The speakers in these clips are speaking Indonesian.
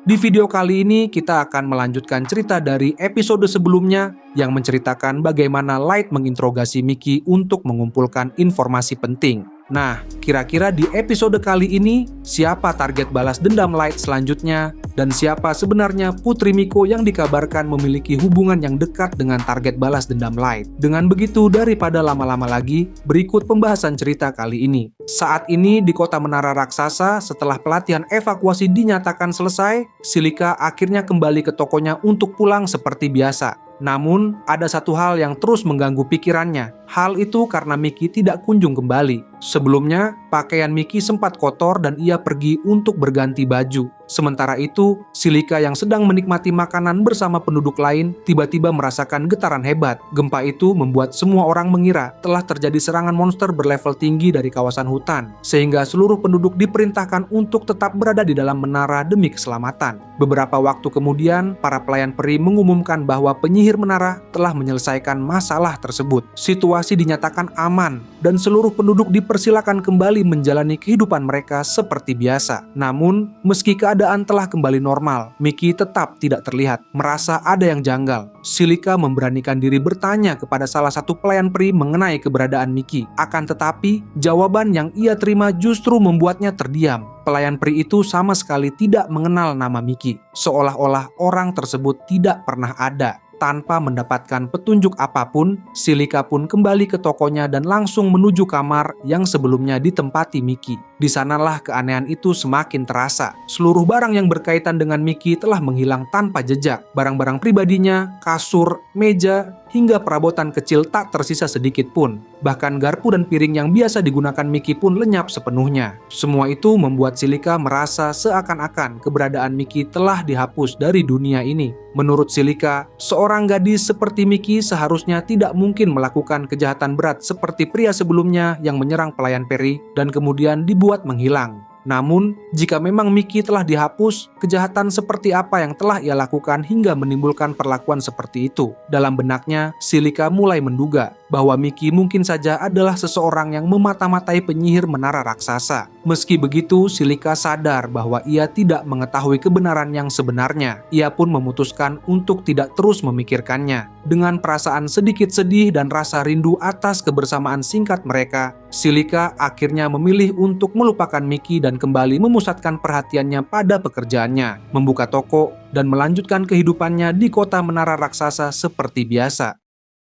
Di video kali ini kita akan melanjutkan cerita dari episode sebelumnya yang menceritakan bagaimana Light menginterogasi Mickey untuk mengumpulkan informasi penting. Nah, kira-kira di episode kali ini, siapa target balas dendam Light selanjutnya? Dan siapa sebenarnya Putri Miko yang dikabarkan memiliki hubungan yang dekat dengan target balas dendam Light? Dengan begitu, daripada lama-lama lagi, berikut pembahasan cerita kali ini. Saat ini di kota Menara Raksasa, setelah pelatihan evakuasi dinyatakan selesai, Silika akhirnya kembali ke tokonya untuk pulang seperti biasa. Namun, ada satu hal yang terus mengganggu pikirannya. Hal itu karena Mickey tidak kunjung kembali. Sebelumnya, pakaian Mickey sempat kotor dan ia pergi untuk berganti baju. Sementara itu, Silika yang sedang menikmati makanan bersama penduduk lain tiba-tiba merasakan getaran hebat. Gempa itu membuat semua orang mengira telah terjadi serangan monster berlevel tinggi dari kawasan hutan, sehingga seluruh penduduk diperintahkan untuk tetap berada di dalam menara demi keselamatan. Beberapa waktu kemudian, para pelayan peri mengumumkan bahwa penyihir menara telah menyelesaikan masalah tersebut. Situasi dinyatakan aman dan seluruh penduduk dipersilakan kembali menjalani kehidupan mereka seperti biasa. Namun, meski keadaan telah kembali normal, Mickey tetap tidak terlihat, merasa ada yang janggal. Silika memberanikan diri bertanya kepada salah satu pelayan peri mengenai keberadaan Mickey. Akan tetapi, jawaban yang ia terima justru membuatnya terdiam. Pelayan peri itu sama sekali tidak mengenal nama Mickey, seolah-olah orang tersebut tidak pernah ada. Tanpa mendapatkan petunjuk apapun, Silika pun kembali ke tokonya dan langsung menuju kamar yang sebelumnya ditempati Mickey. Di sanalah keanehan itu semakin terasa. Seluruh barang yang berkaitan dengan Mickey telah menghilang tanpa jejak. Barang-barang pribadinya, kasur, meja, hingga perabotan kecil tak tersisa sedikit pun. Bahkan garpu dan piring yang biasa digunakan Mickey pun lenyap sepenuhnya. Semua itu membuat Silika merasa seakan-akan keberadaan Mickey telah dihapus dari dunia ini. Menurut Silika, seorang gadis seperti Mickey seharusnya tidak mungkin melakukan kejahatan berat seperti pria sebelumnya yang menyerang pelayan peri dan kemudian dibuat menghilang. Namun, jika memang Mickey telah dihapus, kejahatan seperti apa yang telah ia lakukan hingga menimbulkan perlakuan seperti itu? Dalam benaknya, Silika mulai menduga bahwa Mickey mungkin saja adalah seseorang yang memata-matai penyihir menara raksasa. Meski begitu, Silika sadar bahwa ia tidak mengetahui kebenaran yang sebenarnya. Ia pun memutuskan untuk tidak terus memikirkannya. Dengan perasaan sedikit sedih dan rasa rindu atas kebersamaan singkat mereka, Silika akhirnya memilih untuk melupakan Mickey dan kembali memusatkan perhatiannya pada pekerjaannya, membuka toko, dan melanjutkan kehidupannya di kota Menara Raksasa seperti biasa.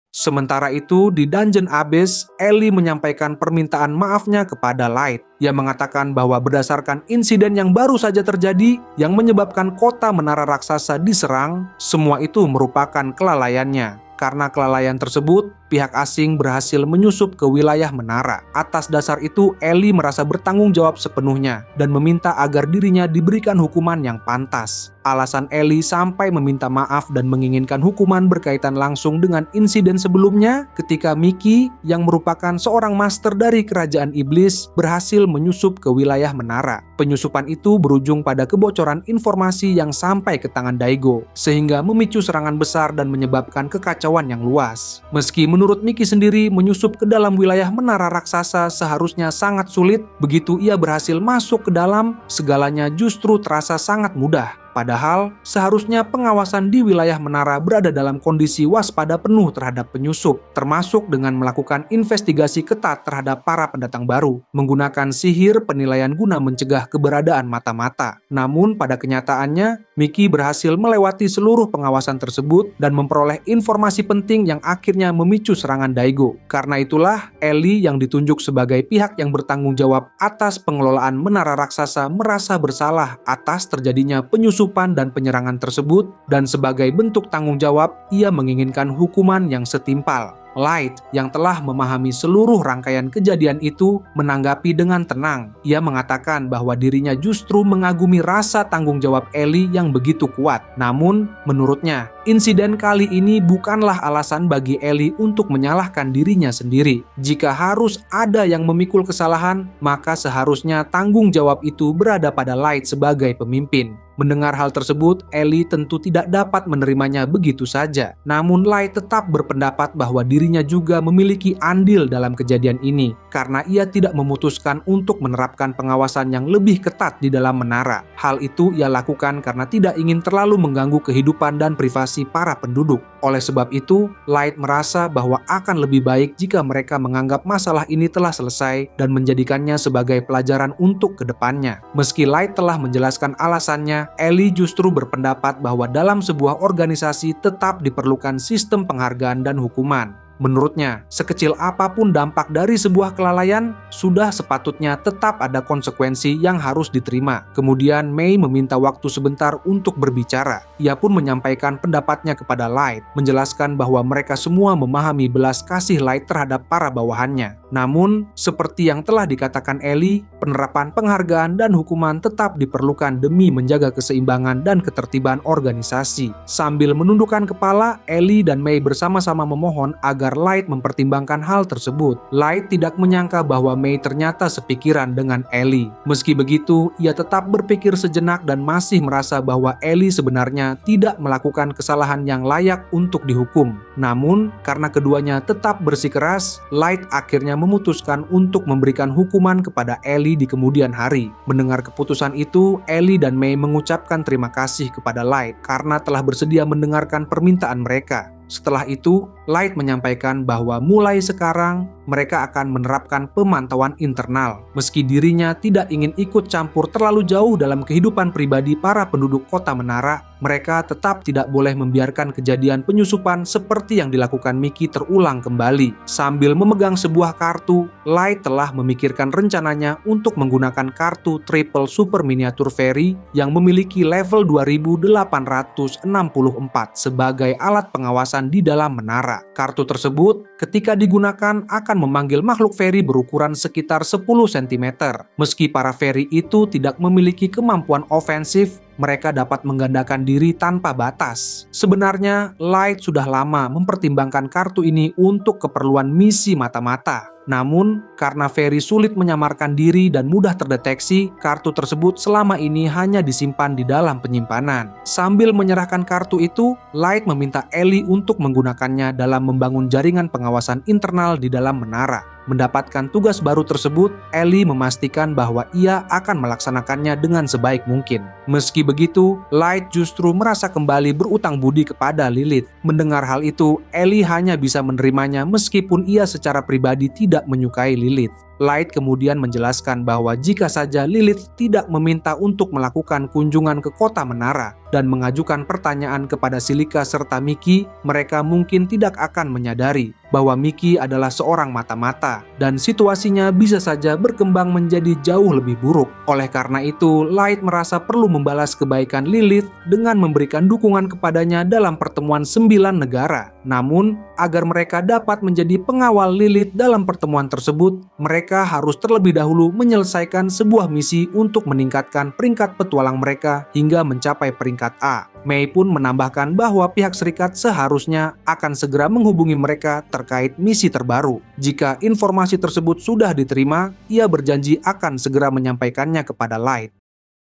Sementara itu, di Dungeon Abyss, Ellie menyampaikan permintaan maafnya kepada Light. Ia mengatakan bahwa berdasarkan insiden yang baru saja terjadi yang menyebabkan kota Menara Raksasa diserang, semua itu merupakan kelalaiannya. Karena kelalaian tersebut, pihak asing berhasil menyusup ke wilayah menara. Atas dasar itu, Ellie merasa bertanggung jawab sepenuhnya dan meminta agar dirinya diberikan hukuman yang pantas. Alasan Ellie sampai meminta maaf dan menginginkan hukuman berkaitan langsung dengan insiden sebelumnya ketika Mickey, yang merupakan seorang master dari kerajaan iblis, berhasil menyusup ke wilayah menara. Penyusupan itu berujung pada kebocoran informasi yang sampai ke tangan Daigo, sehingga memicu serangan besar dan menyebabkan kekacauan yang luas. Meski menurut Mickey sendiri menyusup ke dalam wilayah menara raksasa seharusnya sangat sulit, begitu ia berhasil masuk ke dalam, segalanya justru terasa sangat mudah. Padahal, seharusnya pengawasan di wilayah menara berada dalam kondisi waspada penuh terhadap penyusup, termasuk dengan melakukan investigasi ketat terhadap para pendatang baru, menggunakan sihir penilaian guna mencegah keberadaan mata-mata. Namun, pada kenyataannya, Mickey berhasil melewati seluruh pengawasan tersebut dan memperoleh informasi penting yang akhirnya memicu serangan Daigo. Karena itulah, Ellie yang ditunjuk sebagai pihak yang bertanggung jawab atas pengelolaan menara raksasa merasa bersalah atas terjadinya penyusup dan penyerangan tersebut, dan sebagai bentuk tanggung jawab, ia menginginkan hukuman yang setimpal. Light, yang telah memahami seluruh rangkaian kejadian itu, menanggapi dengan tenang. Ia mengatakan bahwa dirinya justru mengagumi rasa tanggung jawab Ellie yang begitu kuat. Namun, menurutnya, insiden kali ini bukanlah alasan bagi Ellie untuk menyalahkan dirinya sendiri. Jika harus ada yang memikul kesalahan, maka seharusnya tanggung jawab itu berada pada Light sebagai pemimpin. Mendengar hal tersebut, Ellie tentu tidak dapat menerimanya begitu saja. Namun Light tetap berpendapat bahwa dirinya juga memiliki andil dalam kejadian ini, karena ia tidak memutuskan untuk menerapkan pengawasan yang lebih ketat di dalam menara. Hal itu ia lakukan karena tidak ingin terlalu mengganggu kehidupan dan privasi para penduduk. Oleh sebab itu, Light merasa bahwa akan lebih baik jika mereka menganggap masalah ini telah selesai dan menjadikannya sebagai pelajaran untuk kedepannya. Meski Light telah menjelaskan alasannya, Ellie justru berpendapat bahwa dalam sebuah organisasi tetap diperlukan sistem penghargaan dan hukuman. Menurutnya, sekecil apapun dampak dari sebuah kelalaian, sudah sepatutnya tetap ada konsekuensi yang harus diterima. Kemudian May meminta waktu sebentar untuk berbicara. Ia pun menyampaikan pendapatnya kepada Light, menjelaskan bahwa mereka semua memahami belas kasih Light terhadap para bawahannya. Namun, seperti yang telah dikatakan Ellie, penerapan penghargaan dan hukuman tetap diperlukan demi menjaga keseimbangan dan ketertiban organisasi. Sambil menundukkan kepala, Ellie dan May bersama-sama memohon agar Light mempertimbangkan hal tersebut. Light tidak menyangka bahwa May ternyata sepikiran dengan Ellie. Meski begitu, ia tetap berpikir sejenak dan masih merasa bahwa Ellie sebenarnya tidak melakukan kesalahan yang layak untuk dihukum. Namun, karena keduanya tetap bersikeras, Light akhirnya memutuskan untuk memberikan hukuman kepada Ellie di kemudian hari. Mendengar keputusan itu, Ellie dan May mengucapkan terima kasih kepada Light karena telah bersedia mendengarkan permintaan mereka. Setelah itu, Light menyampaikan bahwa mulai sekarang mereka akan menerapkan pemantauan internal. Meski dirinya tidak ingin ikut campur terlalu jauh dalam kehidupan pribadi para penduduk kota Menara, mereka tetap tidak boleh membiarkan kejadian penyusupan seperti yang dilakukan Mickey terulang kembali. Sambil memegang sebuah kartu, Light telah memikirkan rencananya untuk menggunakan kartu Triple Super Miniature Fairy yang memiliki level 2864 sebagai alat pengawasan di dalam menara. Kartu tersebut ketika digunakan akan memanggil makhluk fairy berukuran sekitar 10 cm. Meski para fairy itu tidak memiliki kemampuan ofensif, mereka dapat menggandakan diri tanpa batas. Sebenarnya, Light sudah lama mempertimbangkan kartu ini untuk keperluan misi mata-mata. Namun, karena fairy sulit menyamarkan diri dan mudah terdeteksi, kartu tersebut selama ini hanya disimpan di dalam penyimpanan. Sambil menyerahkan kartu itu, Light meminta Ellie untuk menggunakannya dalam membangun jaringan pengawasan internal di dalam menara. Mendapatkan tugas baru tersebut, Ellie memastikan bahwa ia akan melaksanakannya dengan sebaik mungkin. Meski begitu, Light justru merasa kembali berutang budi kepada Lilith. Mendengar hal itu, Ellie hanya bisa menerimanya meskipun ia secara pribadi tidak menyukai Lilith. Light kemudian menjelaskan bahwa jika saja Lilith tidak meminta untuk melakukan kunjungan ke kota Menara dan mengajukan pertanyaan kepada Silika serta Mickey, mereka mungkin tidak akan menyadari bahwa Mickey adalah seorang mata-mata dan situasinya bisa saja berkembang menjadi jauh lebih buruk. Oleh karena itu, Light merasa perlu membalas kebaikan Lilith dengan memberikan dukungan kepadanya dalam pertemuan 9 negara. Namun, agar mereka dapat menjadi pengawal Lilith dalam pertemuan tersebut, mereka harus terlebih dahulu menyelesaikan sebuah misi untuk meningkatkan peringkat petualang mereka hingga mencapai peringkat A. May pun menambahkan bahwa pihak serikat seharusnya akan segera menghubungi mereka terkait misi terbaru. Jika informasi tersebut sudah diterima, ia berjanji akan segera menyampaikannya kepada Light.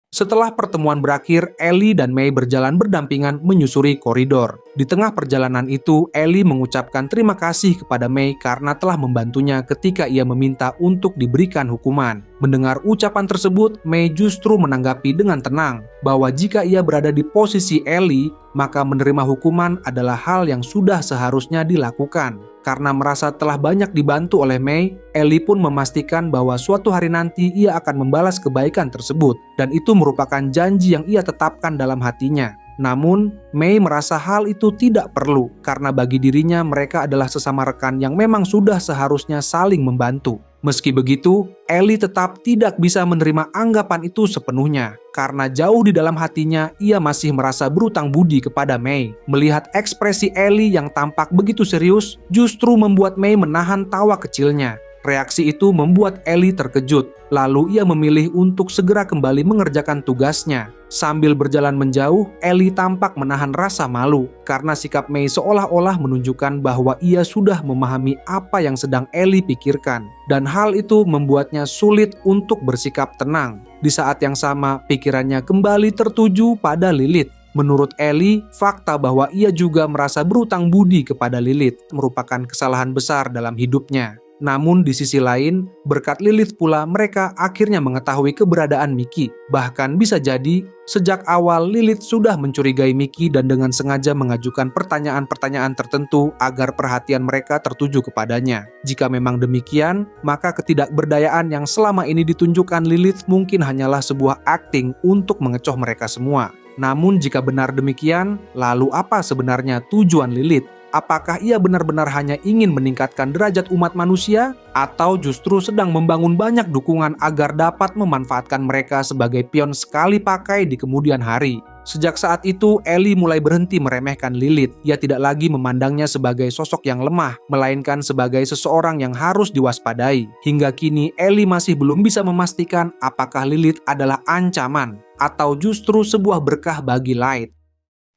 Setelah pertemuan berakhir, Ellie dan May berjalan berdampingan menyusuri koridor. Di tengah perjalanan itu, Ellie mengucapkan terima kasih kepada May karena telah membantunya ketika ia meminta untuk diberikan hukuman. Mendengar ucapan tersebut, May justru menanggapi dengan tenang bahwa jika ia berada di posisi Ellie, maka menerima hukuman adalah hal yang sudah seharusnya dilakukan. Karena merasa telah banyak dibantu oleh May, Ellie pun memastikan bahwa suatu hari nanti ia akan membalas kebaikan tersebut, dan itu merupakan janji yang ia tetapkan dalam hatinya. Namun, May merasa hal itu tidak perlu, karena bagi dirinya mereka adalah sesama rekan yang memang sudah seharusnya saling membantu. Meski begitu, Ellie tetap tidak bisa menerima anggapan itu sepenuhnya, karena jauh di dalam hatinya ia masih merasa berutang budi kepada May. Melihat ekspresi Ellie yang tampak begitu serius, justru membuat May menahan tawa kecilnya. Reaksi itu membuat Ellie terkejut, lalu ia memilih untuk segera kembali mengerjakan tugasnya. Sambil berjalan menjauh, Ellie tampak menahan rasa malu karena sikap Mei seolah-olah menunjukkan bahwa ia sudah memahami apa yang sedang Ellie pikirkan. Dan hal itu membuatnya sulit untuk bersikap tenang. Di saat yang sama, pikirannya kembali tertuju pada Lilith. Menurut Ellie, fakta bahwa ia juga merasa berutang budi kepada Lilith merupakan kesalahan besar dalam hidupnya. Namun di sisi lain, berkat Lilith pula mereka akhirnya mengetahui keberadaan Mickey. Bahkan bisa jadi, sejak awal Lilith sudah mencurigai Mickey dan dengan sengaja mengajukan pertanyaan-pertanyaan tertentu agar perhatian mereka tertuju kepadanya. Jika memang demikian, maka ketidakberdayaan yang selama ini ditunjukkan Lilith mungkin hanyalah sebuah akting untuk mengecoh mereka semua. Namun jika benar demikian, lalu apa sebenarnya tujuan Lilith? Apakah ia benar-benar hanya ingin meningkatkan derajat umat manusia, atau justru sedang membangun banyak dukungan agar dapat memanfaatkan mereka sebagai pion sekali pakai di kemudian hari? Sejak saat itu, Ellie mulai berhenti meremehkan Lilith. Ia tidak lagi memandangnya sebagai sosok yang lemah, melainkan sebagai seseorang yang harus diwaspadai. Hingga kini, Ellie masih belum bisa memastikan apakah Lilith adalah ancaman atau justru sebuah berkah bagi Light.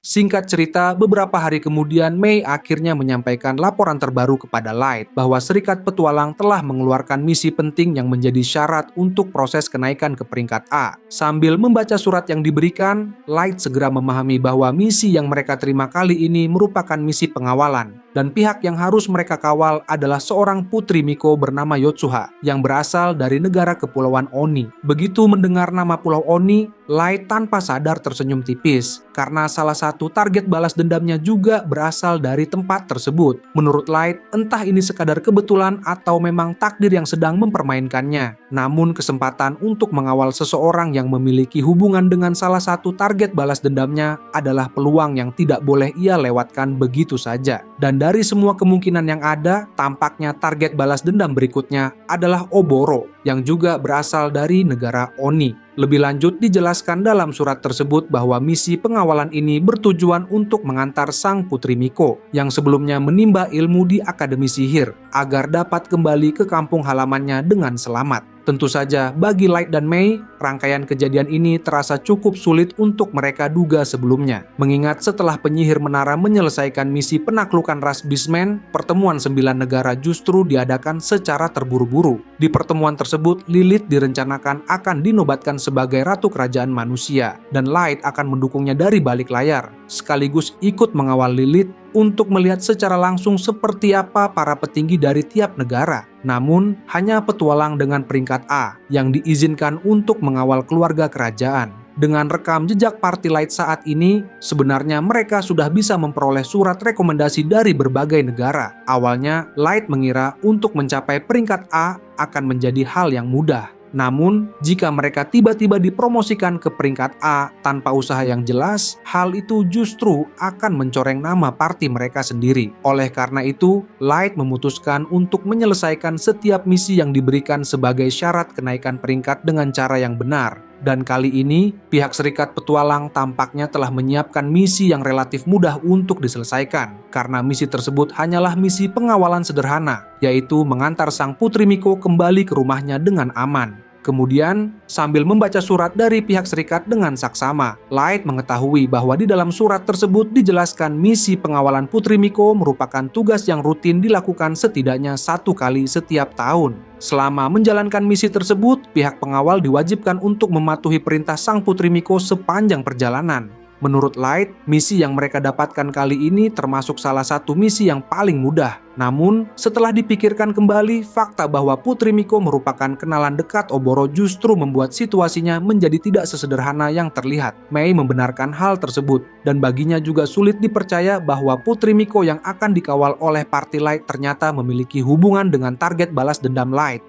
Singkat cerita, beberapa hari kemudian Mei akhirnya menyampaikan laporan terbaru kepada Light bahwa Serikat Petualang telah mengeluarkan misi penting yang menjadi syarat untuk proses kenaikan ke peringkat A. Sambil membaca surat yang diberikan, Light segera memahami bahwa misi yang mereka terima kali ini merupakan misi pengawalan. Dan pihak yang harus mereka kawal adalah seorang putri Miko bernama Yotsuha yang berasal dari negara kepulauan Oni. Begitu mendengar nama Pulau Oni, Light tanpa sadar tersenyum tipis karena salah satu target balas dendamnya juga berasal dari tempat tersebut. Menurut Light, entah ini sekadar kebetulan atau memang takdir yang sedang mempermainkannya. Namun kesempatan untuk mengawal seseorang yang memiliki hubungan dengan salah satu target balas dendamnya adalah peluang yang tidak boleh ia lewatkan begitu saja. Dan dari semua kemungkinan yang ada, tampaknya target balas dendam berikutnya adalah Oboro yang juga berasal dari negara Oni. Lebih lanjut dijelaskan dalam surat tersebut bahwa misi pengawalan ini bertujuan untuk mengantar sang putri Miko yang sebelumnya menimba ilmu di Akademi Sihir agar dapat kembali ke kampung halamannya dengan selamat. Tentu saja bagi Light dan Mei, rangkaian kejadian ini terasa cukup sulit untuk mereka duga sebelumnya. Mengingat setelah penyihir menara menyelesaikan misi penaklukan ras Beastman, pertemuan 9 negara justru diadakan secara terburu-buru. Di pertemuan tersebut, Lilith direncanakan akan dinobatkan sebagai Ratu Kerajaan Manusia, dan Light akan mendukungnya dari balik layar, sekaligus ikut mengawal Lilith untuk melihat secara langsung seperti apa para petinggi dari tiap negara. Namun, hanya petualang dengan peringkat A yang diizinkan untuk mengawal keluarga kerajaan. Dengan rekam jejak Party Light saat ini, sebenarnya mereka sudah bisa memperoleh surat rekomendasi dari berbagai negara. Awalnya, Light mengira untuk mencapai peringkat A akan menjadi hal yang mudah. Namun, jika mereka tiba-tiba dipromosikan ke peringkat A tanpa usaha yang jelas, hal itu justru akan mencoreng nama parti mereka sendiri. Oleh karena itu, Light memutuskan untuk menyelesaikan setiap misi yang diberikan sebagai syarat kenaikan peringkat dengan cara yang benar. Dan kali ini, pihak Serikat Petualang tampaknya telah menyiapkan misi yang relatif mudah untuk diselesaikan. Karena misi tersebut hanyalah misi pengawalan sederhana, yaitu mengantar sang putri Miko kembali ke rumahnya dengan aman. Kemudian, sambil membaca surat dari pihak serikat dengan saksama, Light mengetahui bahwa di dalam surat tersebut dijelaskan misi pengawalan Putri Miko merupakan tugas yang rutin dilakukan setidaknya 1 kali setiap tahun. Selama menjalankan misi tersebut, pihak pengawal diwajibkan untuk mematuhi perintah sang Putri Miko sepanjang perjalanan. Menurut Light, misi yang mereka dapatkan kali ini termasuk salah satu misi yang paling mudah. Namun, setelah dipikirkan kembali, fakta bahwa Putri Miko merupakan kenalan dekat Oboro justru membuat situasinya menjadi tidak sesederhana yang terlihat. Mei membenarkan hal tersebut, dan baginya juga sulit dipercaya bahwa Putri Miko yang akan dikawal oleh Party Light ternyata memiliki hubungan dengan target balas dendam Light.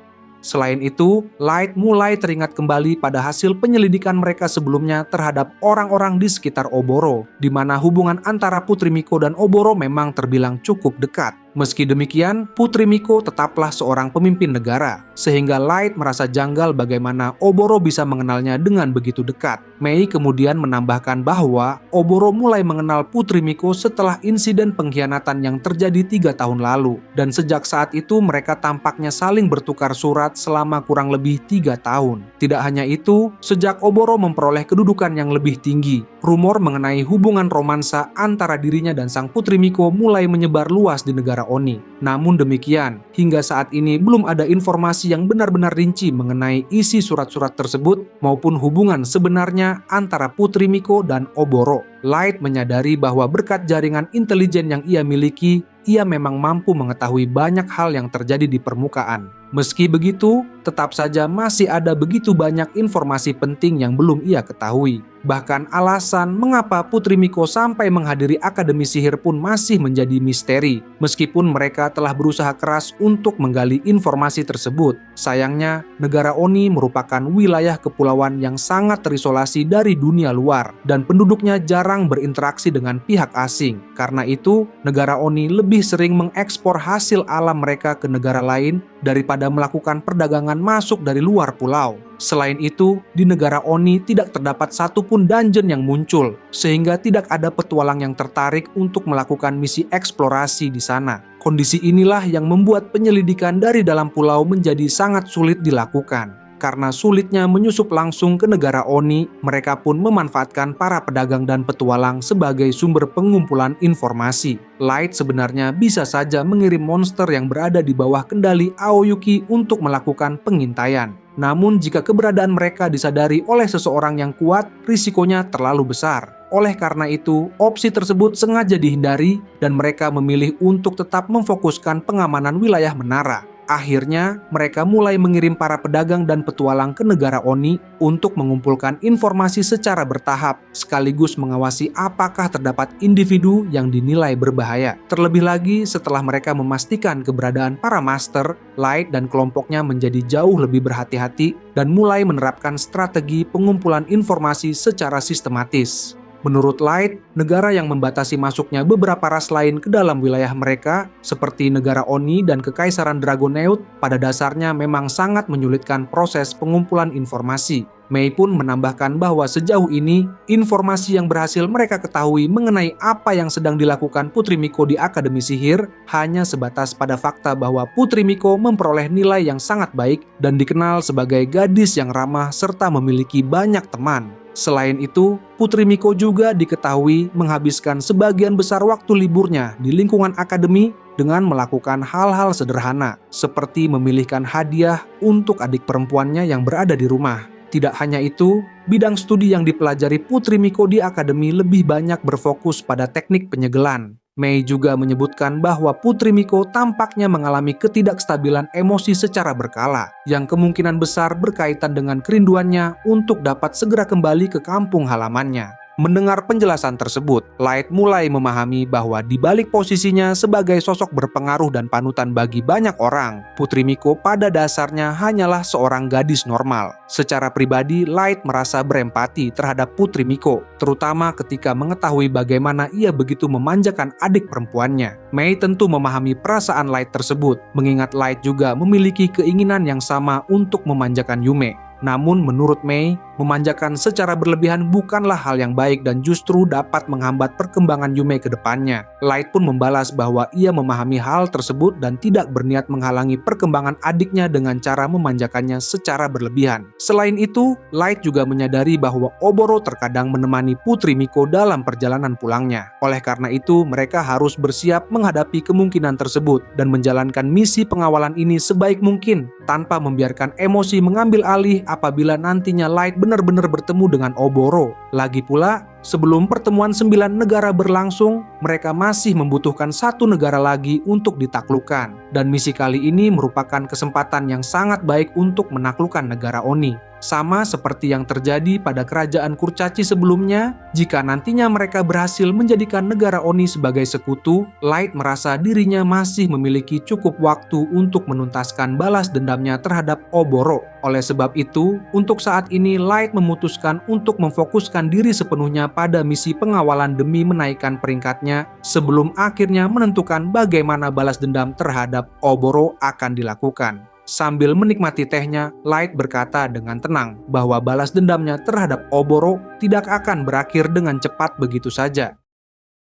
Selain itu, Light mulai teringat kembali pada hasil penyelidikan mereka sebelumnya terhadap orang-orang di sekitar Oboro, di mana hubungan antara Putri Miko dan Oboro memang terbilang cukup dekat. Meski demikian, Putri Miko tetaplah seorang pemimpin negara, sehingga Light merasa janggal bagaimana Oboro bisa mengenalnya dengan begitu dekat. Mei kemudian menambahkan bahwa Oboro mulai mengenal Putri Miko setelah insiden pengkhianatan yang terjadi 3 tahun lalu, dan sejak saat itu mereka tampaknya saling bertukar surat selama kurang lebih 3 tahun. Tidak hanya itu, sejak Oboro memperoleh kedudukan yang lebih tinggi, rumor mengenai hubungan romansa antara dirinya dan sang Putri Miko mulai menyebar luas di negara Oni. Namun demikian, hingga saat ini belum ada informasi yang benar-benar rinci mengenai isi surat-surat tersebut maupun hubungan sebenarnya antara Putri Miko dan Oboro. Light menyadari bahwa berkat jaringan intelijen yang ia miliki, ia memang mampu mengetahui banyak hal yang terjadi di permukaan. Meski begitu, tetap saja masih ada begitu banyak informasi penting yang belum ia ketahui. Bahkan alasan mengapa Putri Miko sampai menghadiri Akademi Sihir pun masih menjadi misteri, meskipun mereka telah berusaha keras untuk menggali informasi tersebut. Sayangnya, negara Oni merupakan wilayah kepulauan yang sangat terisolasi dari dunia luar, dan penduduknya jarang berinteraksi dengan pihak asing. Karena itu, negara Oni lebih sering mengekspor hasil alam mereka ke negara lain daripada melakukan perdagangan masuk dari luar pulau. Selain itu, di negara Oni tidak terdapat satupun dungeon yang muncul, sehingga tidak ada petualang yang tertarik untuk melakukan misi eksplorasi di sana. Kondisi inilah yang membuat penyelidikan dari dalam pulau menjadi sangat sulit dilakukan. Karena sulitnya menyusup langsung ke negara Oni, mereka pun memanfaatkan para pedagang dan petualang sebagai sumber pengumpulan informasi. Light sebenarnya bisa saja mengirim monster yang berada di bawah kendali Aoyuki untuk melakukan pengintaian. Namun jika keberadaan mereka disadari oleh seseorang yang kuat, risikonya terlalu besar. Oleh karena itu, opsi tersebut sengaja dihindari dan mereka memilih untuk tetap memfokuskan pengamanan wilayah menara. Akhirnya, mereka mulai mengirim para pedagang dan petualang ke negara Oni untuk mengumpulkan informasi secara bertahap, sekaligus mengawasi apakah terdapat individu yang dinilai berbahaya. Terlebih lagi, setelah mereka memastikan keberadaan para master, Light dan kelompoknya menjadi jauh lebih berhati-hati dan mulai menerapkan strategi pengumpulan informasi secara sistematis. Menurut Light, negara yang membatasi masuknya beberapa ras lain ke dalam wilayah mereka, seperti negara Oni dan Kekaisaran Dragoneud, pada dasarnya memang sangat menyulitkan proses pengumpulan informasi. Mei pun menambahkan bahwa sejauh ini, informasi yang berhasil mereka ketahui mengenai apa yang sedang dilakukan Putri Miko di Akademi Sihir hanya sebatas pada fakta bahwa Putri Miko memperoleh nilai yang sangat baik dan dikenal sebagai gadis yang ramah serta memiliki banyak teman. Selain itu, Putri Miko juga diketahui menghabiskan sebagian besar waktu liburnya di lingkungan akademi dengan melakukan hal-hal sederhana, seperti memilihkan hadiah untuk adik perempuannya yang berada di rumah. Tidak hanya itu, bidang studi yang dipelajari Putri Miko di akademi lebih banyak berfokus pada teknik penyegelan. Mei juga menyebutkan bahwa Putri Miko tampaknya mengalami ketidakstabilan emosi secara berkala, yang kemungkinan besar berkaitan dengan kerinduannya untuk dapat segera kembali ke kampung halamannya. Mendengar penjelasan tersebut, Light mulai memahami bahwa di balik posisinya sebagai sosok berpengaruh dan panutan bagi banyak orang, Putri Miko pada dasarnya hanyalah seorang gadis normal. Secara pribadi, Light merasa berempati terhadap Putri Miko, terutama ketika mengetahui bagaimana ia begitu memanjakan adik perempuannya. Mei tentu memahami perasaan Light tersebut, mengingat Light juga memiliki keinginan yang sama untuk memanjakan Yume. Namun menurut Mei, memanjakan secara berlebihan bukanlah hal yang baik dan justru dapat menghambat perkembangan Yume ke depannya. Light pun membalas bahwa ia memahami hal tersebut dan tidak berniat menghalangi perkembangan adiknya dengan cara memanjakannya secara berlebihan. Selain itu, Light juga menyadari bahwa Oboro terkadang menemani Putri Miko dalam perjalanan pulangnya. Oleh karena itu, mereka harus bersiap menghadapi kemungkinan tersebut dan menjalankan misi pengawalan ini sebaik mungkin tanpa membiarkan emosi mengambil alih apabila nantinya Light benar-benar bertemu dengan Oboro. Lagi pula, sebelum pertemuan 9 negara berlangsung, mereka masih membutuhkan 1 negara lagi untuk ditaklukkan. Dan misi kali ini merupakan kesempatan yang sangat baik untuk menaklukkan negara Oni. Sama seperti yang terjadi pada kerajaan Kurcaci sebelumnya, jika nantinya mereka berhasil menjadikan negara Oni sebagai sekutu, Light merasa dirinya masih memiliki cukup waktu untuk menuntaskan balas dendamnya terhadap Oboro. Oleh sebab itu, untuk saat ini Light memutuskan untuk memfokuskan diri sepenuhnya pada misi pengawalan demi menaikkan peringkatnya sebelum akhirnya menentukan bagaimana balas dendam terhadap Oboro akan dilakukan. Sambil menikmati tehnya, Light berkata dengan tenang bahwa balas dendamnya terhadap Oboro tidak akan berakhir dengan cepat begitu saja.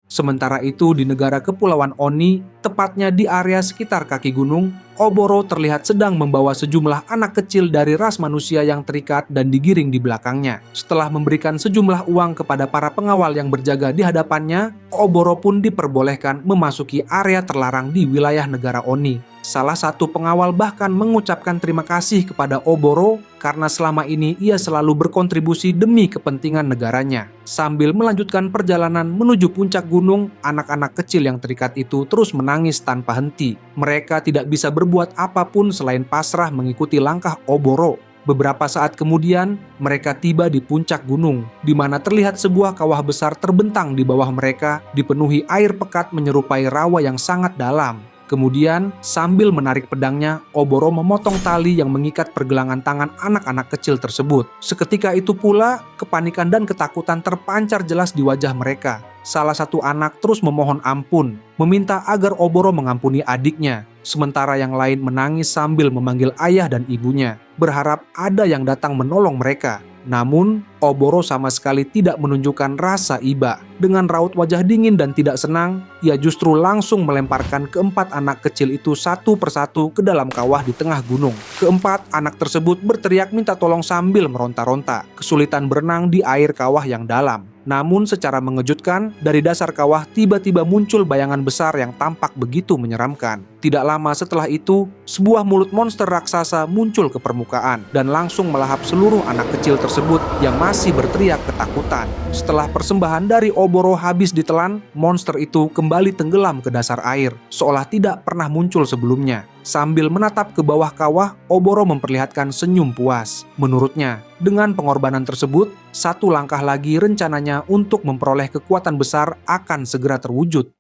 Sementara itu di negara Kepulauan Oni, tepatnya di area sekitar kaki gunung, Oboro terlihat sedang membawa sejumlah anak kecil dari ras manusia yang terikat dan digiring di belakangnya. Setelah memberikan sejumlah uang kepada para pengawal yang berjaga di hadapannya, Oboro pun diperbolehkan memasuki area terlarang di wilayah negara Oni. Salah satu pengawal bahkan mengucapkan terima kasih kepada Oboro karena selama ini ia selalu berkontribusi demi kepentingan negaranya. Sambil melanjutkan perjalanan menuju puncak gunung, anak-anak kecil yang terikat itu terus menangis tanpa henti. Mereka tidak bisa berbuat apapun selain pasrah mengikuti langkah Oboro. Beberapa saat kemudian, mereka tiba di puncak gunung, di mana terlihat sebuah kawah besar terbentang di bawah mereka, dipenuhi air pekat menyerupai rawa yang sangat dalam. Kemudian, sambil menarik pedangnya, Oboro memotong tali yang mengikat pergelangan tangan anak-anak kecil tersebut. Seketika itu pula, kepanikan dan ketakutan terpancar jelas di wajah mereka. Salah satu anak terus memohon ampun, meminta agar Oboro mengampuni adiknya. Sementara yang lain menangis sambil memanggil ayah dan ibunya, berharap ada yang datang menolong mereka. Namun, Oboro sama sekali tidak menunjukkan rasa iba. Dengan raut wajah dingin dan tidak senang, ia justru langsung melemparkan keempat anak kecil itu satu persatu ke dalam kawah di tengah gunung. Keempat anak tersebut berteriak minta tolong sambil meronta-ronta, kesulitan berenang di air kawah yang dalam. Namun secara mengejutkan, dari dasar kawah tiba-tiba muncul bayangan besar yang tampak begitu menyeramkan. Tidak lama setelah itu, sebuah mulut monster raksasa muncul ke permukaan dan langsung melahap seluruh anak kecil tersebut yang masih berteriak ketakutan. Setelah persembahan dari Oboro habis ditelan, monster itu kembali tenggelam ke dasar air, seolah tidak pernah muncul sebelumnya. Sambil menatap ke bawah kawah, Oboro memperlihatkan senyum puas. Menurutnya, dengan pengorbanan tersebut, satu langkah lagi rencananya untuk memperoleh kekuatan besar akan segera terwujud.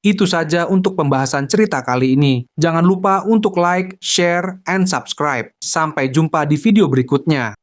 Itu saja untuk pembahasan cerita kali ini. Jangan lupa untuk like, share, and subscribe. Sampai jumpa di video berikutnya.